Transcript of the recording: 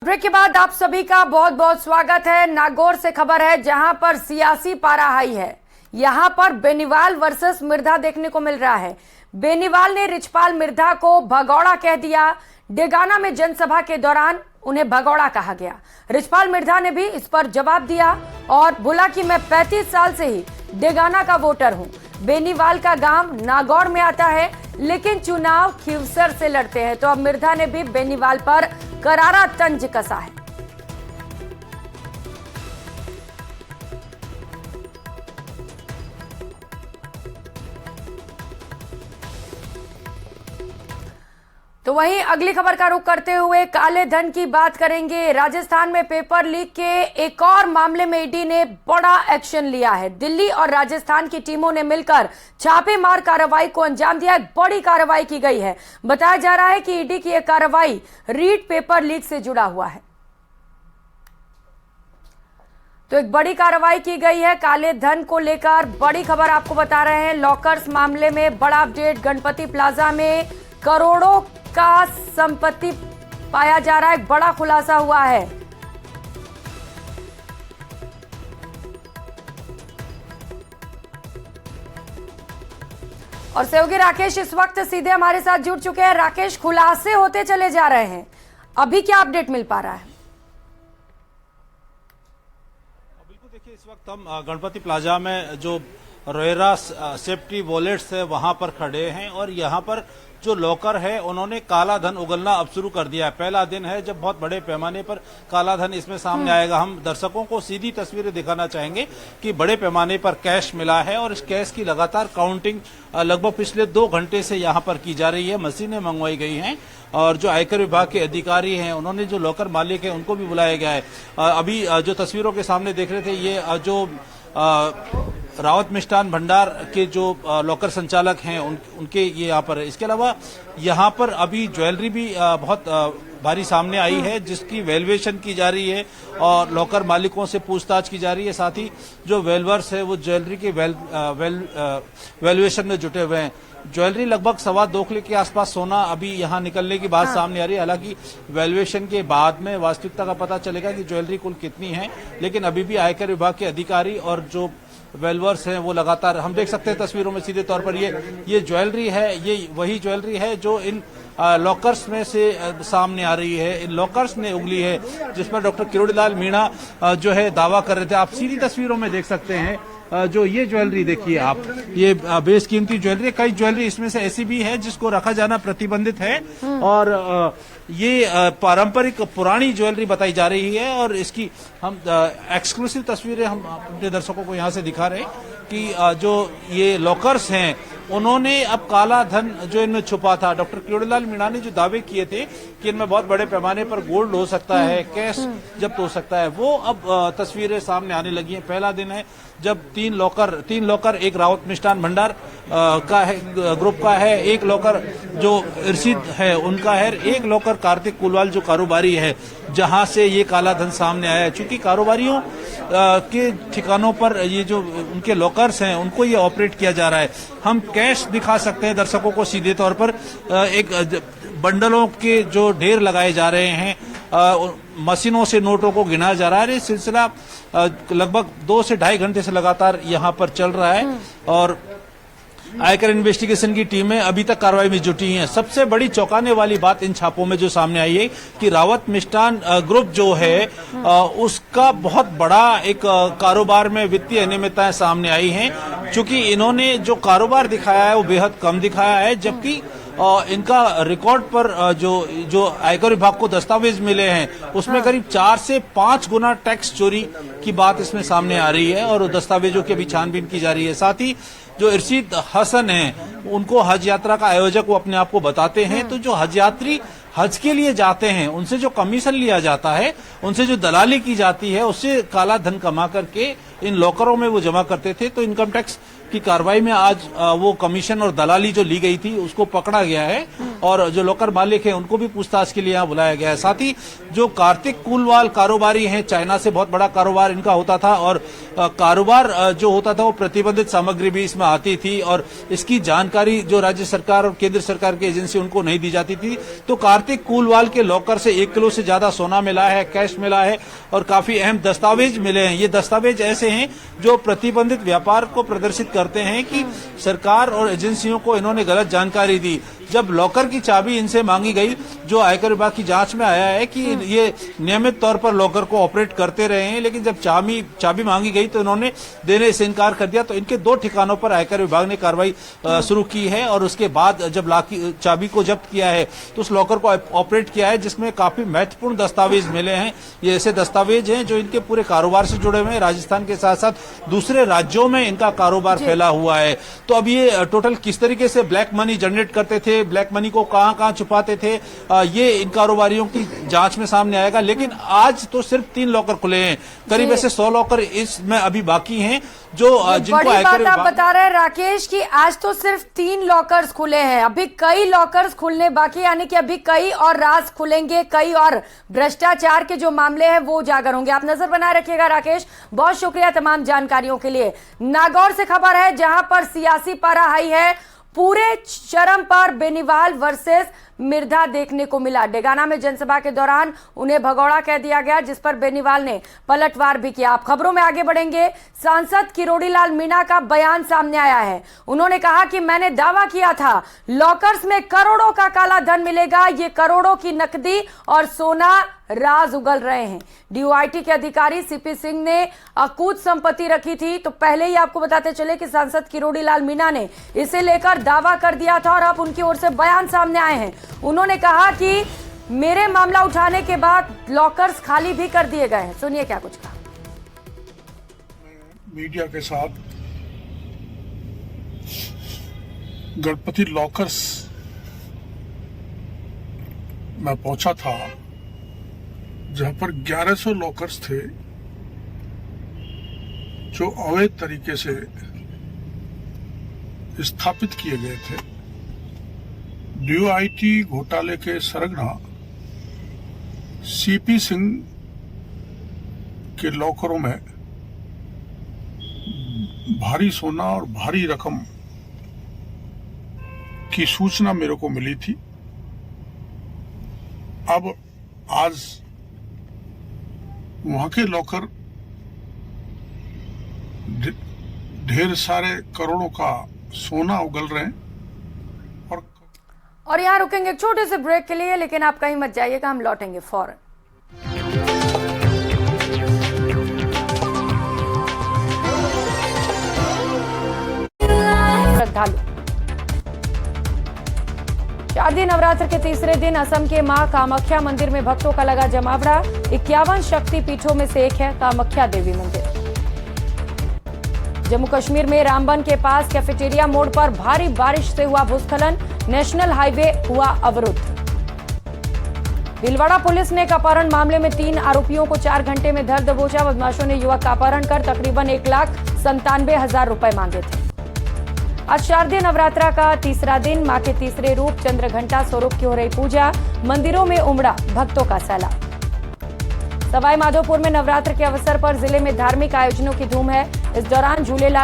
Break के बाद आप सभी का बहुत बहुत स्वागत है। नागौर से खबर है जहां पर सियासी पारा हाई है। यहां पर बेनीवाल वर्सेस मिर्धा देखने को मिल रहा है। बेनीवाल ने रिछपाल मिर्धा को भगौड़ा कह दिया। डेगाना में जनसभा के दौरान उन्हें भगौड़ा कहा गया। रिछपाल मिर्धा ने भी इस पर जवाब दिया और बोला कि मैं 35 साल से ही डेगाना का वोटर हूं। बेनीवाल का गांव नागौर में आता है, लेकिन चुनाव खीवसर से लड़ते हैं। तो अब मिर्धा ने भी बेनीवाल पर करारा तंज कसा है। तो वहीं अगली खबर का रुख करते हुए काले धन की बात करेंगे। राजस्थान में पेपर लीक के एक और मामले में ईडी ने बड़ा एक्शन लिया है। दिल्ली और राजस्थान की टीमों ने मिलकर छापेमार कार्रवाई को अंजाम दिया। एक बड़ी कार्रवाई की गई है। बताया जा रहा है कि ईडी की यह कार्रवाई रीड पेपर लीक से जुड़ा हुआ है। तो एक बड़ी कार्रवाई की गई है काले धन को लेकर। बड़ी खबर आपको बता रहे हैं। लॉकर्स मामले में बड़ा अपडेट। गणपति प्लाजा में करोड़ों का संपत्ति पाया जा रहा है। एक बड़ा खुलासा हुआ है। और सहयोगी राकेश इस वक्त सीधे हमारे साथ जुड़ चुके हैं। राकेश, खुलासे होते चले जा रहे हैं, अभी क्या अपडेट मिल पा रहा है? बिल्कुल, देखिए इस वक्त हम गणपति प्लाजा में जो रोएरा सेफ्टी वॉलेट्स है वहां पर खड़े हैं और यहां पर जो लॉकर है उन्होंने काला धन उगलना अब शुरू कर दिया है। पहला दिन है जब बहुत बड़े पैमाने पर काला धन इसमें सामने आएगा। हम दर्शकों को सीधी तस्वीरें दिखाना चाहेंगे कि बड़े पैमाने पर कैश मिला है और इस कैश की लगातार काउंटिंग लगभग पिछले 2 घंटे से यहां पर की जा रही है। मशीनें मंगवाई गई हैं और जो आयकर विभाग के अधिकारी हैं उन्होंने जो लॉकर मालिक है उनको भी बुलाया गया है। अभी जो तस्वीरों के सामने देख रहे थे, ये जो रावत मिष्ठान भंडार के जो लॉकर संचालक हैं उनके ये यहाँ पर है। इसके अलावा यहाँ पर अभी ज्वेलरी भी बहुत भारी सामने आई है जिसकी वैल्यूएशन की जा रही है और लॉकर मालिकों से पूछताछ की जा रही है। साथ ही जो वेलवर्स है वो ज्वेलरी के वैल्यूएशन में जुटे हुए हैं। ज्वेलरी लगभग 2.25 किलो के आसपास सोना अभी यहाँ निकलने की बात सामने आ रही है। हालांकि वैल्यूएशन के बाद में वास्तविकता का पता चलेगा कि ज्वेलरी कुल कितनी है, लेकिन अभी भी आयकर विभाग के अधिकारी और जो वेलवर्स हैं वो लगातार, हम देख सकते हैं तस्वीरों में सीधे तौर पर ये ज्वेलरी है, ये वही ज्वेलरी है जो इन लॉकर्स में से सामने आ रही है। इन लॉकर्स ने उगली है जिस पर डॉक्टर किरोड़ीलाल मीणा जो है दावा कर रहे थे। आप सीधी तस्वीरों में देख सकते हैं जो ये ज्वेलरी देखिए आप, ये बेशकीमती ज्वेलरी। कई ज्वेलरी इसमें से ऐसी भी है जिसको रखा जाना प्रतिबंधित है और ये पारंपरिक पुरानी ज्वेलरी बताई जा रही है। और इसकी हम एक्सक्लूसिव तस्वीरें हम अपने दर्शकों को यहाँ से दिखा रहे हैं कि जो ये लॉकर्स हैं उन्होंने अब काला धन जो इनमें छुपा था, डॉक्टर किरोड़ीलाल मीणा ने जो दावे किए थे कि इनमें बहुत बड़े पैमाने पर गोल्ड हो सकता है, कैश जब्त हो सकता है, वो अब तस्वीरें सामने आने लगी हैं। पहला दिन है जब तीन लॉकर एक रावत मिष्ठान भंडार का है, ग्रुप का है, एक लॉकर जो इर्शिद है उनका है, एक लॉकर कार्तिक कुलवाल जो कारोबारी है जहां से ये काला धन सामने आया है। चूंकि कारोबारियों के ठिकानों पर ये जो उनके लॉकर्स हैं उनको ये ऑपरेट किया जा रहा है। हम कैश दिखा सकते हैं दर्शकों को सीधे तौर पर। एक बंडलों के जो ढेर लगाए जा रहे हैं, मशीनों से नोटों को गिना जा रहा है। ये सिलसिला लगभग 2 से 2.5 घंटे से लगातार यहाँ पर चल रहा है और आयकर इन्वेस्टिगेशन की टीमें अभी तक कार्रवाई में जुटी हैं। सबसे बड़ी चौंकाने वाली बात इन छापों में जो सामने आई है कि रावत मिष्ठान ग्रुप जो है उसका बहुत बड़ा एक कारोबार में वित्तीय अनियमितताएं सामने आई हैं। चूंकि इन्होंने जो कारोबार दिखाया है वो बेहद कम दिखाया है, जबकि इनका रिकॉर्ड पर जो आयकर विभाग को दस्तावेज मिले हैं उसमें करीब 4 से 5 गुना टैक्स चोरी की बात इसमें सामने आ रही है और दस्तावेजों की भी छानबीन की जा रही है। साथ ही जो इर्शिद हसन है उनको हज यात्रा का आयोजक वो अपने आप को बताते हैं, तो जो हज यात्री हज के लिए जाते हैं उनसे जो कमीशन लिया जाता है, उनसे जो दलाली की जाती है, उससे काला धन कमा करके इन लॉकरों में वो जमा करते थे। तो इनकम टैक्स की कार्रवाई में आज वो कमीशन और दलाली जो ली गई थी उसको पकड़ा गया है और जो लॉकर मालिक है उनको भी पूछताछ के लिए यहाँ बुलाया गया है। साथ ही जो कार्तिक कुलवाल कारोबारी हैं, चाइना से बहुत बड़ा कारोबार इनका होता था और कारोबार जो होता था वो प्रतिबंधित सामग्री भी इसमें आती थी और इसकी जानकारी जो राज्य सरकार और केंद्र सरकार की एजेंसी उनको नहीं दी जाती थी। तो कार्तिक कुलवाल के लॉकर से 1 किलो से ज्यादा सोना मिला है, कैश मिला है और काफी अहम दस्तावेज मिले हैं। ये दस्तावेज ऐसे हैं जो प्रतिबंधित व्यापार को प्रदर्शित करते हैं कि सरकार और एजेंसियों को इन्होंने गलत जानकारी दी। जब लॉकर की चाबी इनसे मांगी गई, जो आयकर विभाग की जांच में आया है कि ये नियमित तौर पर लॉकर को ऑपरेट करते रहे हैं, लेकिन जब चाबी मांगी गई तो इन्होंने देने से इनकार कर दिया। तो इनके 2 ठिकानों पर आयकर विभाग ने कार्रवाई शुरू की है और उसके बाद जब चाबी को जब्त किया है तो उस लॉकर को ऑपरेट किया है, जिसमें काफी महत्वपूर्ण दस्तावेज मिले हैं। ये ऐसे दस्तावेज हैं जो इनके पूरे कारोबार से जुड़े हुए हैं। राजस्थान के साथ साथ दूसरे राज्यों में इनका कारोबार फैला हुआ है। तो अब ये टोटल किस तरीके से ब्लैक मनी जनरेट करते थे, ब्लैक मनी को कहां छुपाते थे, ये इन कारोबारियों की जांच में सामने आएगा। लेकिन आज तो सिर्फ 3 लॉकर खुले हैं, करीब ऐसे 100 लॉकर इसमें अभी बाकी हैं जो जिनको बड़ी बात आप आयकर बता रहे हैं राकेश कि आज तो सिर्फ 3 लॉकर्स खुले हैं, अभी कई लॉकर्स खुलने बाकी, यानी कि अभी कई और राज खुलेंगे, कई और भ्रष्टाचार के जो मामले हैं वो उजागर होंगे। आप नजर बनाए रखिएगा राकेश, बहुत शुक्रिया तमाम जानकारियों के लिए। नागौर से खबर है जहां पर सियासी पारा हाई है, पूरे चरम पर बेनीवाल वर्सेस मिर्धा देखने को मिला। डेगाना में जनसभा के दौरान उन्हें भगौड़ा कह दिया गया, जिस पर बेनीवाल ने पलटवार भी किया। आप खबरों में आगे बढ़ेंगे। सांसद किरोड़ीलाल मीणा का बयान सामने आया है। उन्होंने कहा कि मैंने दावा किया था लॉकर्स में करोड़ों का काला धन मिलेगा, ये करोड़ों की नकदी और सोना राज उगल रहे हैं। डीओआईटी के अधिकारी सीपी सिंह ने अकूत संपत्ति रखी थी। तो पहले ही आपको बताते चले कि सांसद किरोड़ीलाल मीणा ने इसे लेकर दावा कर दिया था और अब उनकी ओर से बयान सामने आए हैं। उन्होंने कहा कि मेरे मामला उठाने के बाद लॉकर्स खाली भी कर दिए गए हैं। सुनिए क्या कुछ कहा। मीडिया के साथ गणपति लॉकर्स में पहुंचा था, जहां पर 1100 लॉकर्स थे जो अवैध तरीके से स्थापित किए गए थे। डीओआईटी घोटाले के सरगना सीपी सिंह के लॉकरों में भारी सोना और भारी रकम की सूचना मेरे को मिली थी। अब आज वहां के लॉकर ढेर सारे करोड़ों का सोना उगल रहे हैं। और यहां रुकेंगे एक छोटे से ब्रेक के लिए, लेकिन आप कहीं मत जाइएगा, हम लौटेंगे फौरन। श्रद्धालु शारदीय नवरात्र के तीसरे दिन असम के मां कामाख्या मंदिर में भक्तों का लगा जमावड़ा। 51 शक्ति पीठों में से एक है कामाख्या देवी मंदिर। जम्मू कश्मीर में रामबन के पास कैफेटेरिया मोड़ पर भारी बारिश से हुआ भूस्खलन, नेशनल हाईवे हुआ अवरुद्ध। भीलवाड़ा पुलिस ने एक अपहरण मामले में 3 आरोपियों को 4 घंटे में धर दबोचा। बदमाशों ने युवक का अपहरण कर तकरीबन 1,97,000 रुपए मांगे थे। आज शारदीय नवरात्रा का तीसरा दिन, मां के तीसरे रूप चंद्रघंटा स्वरूप की हो रही पूजा। मंदिरों में उमड़ा भक्तों का सैलाब। सवाई माधोपुर में नवरात्र के अवसर पर जिले में धार्मिक आयोजनों की धूम है। इस दौरान झूलेलाल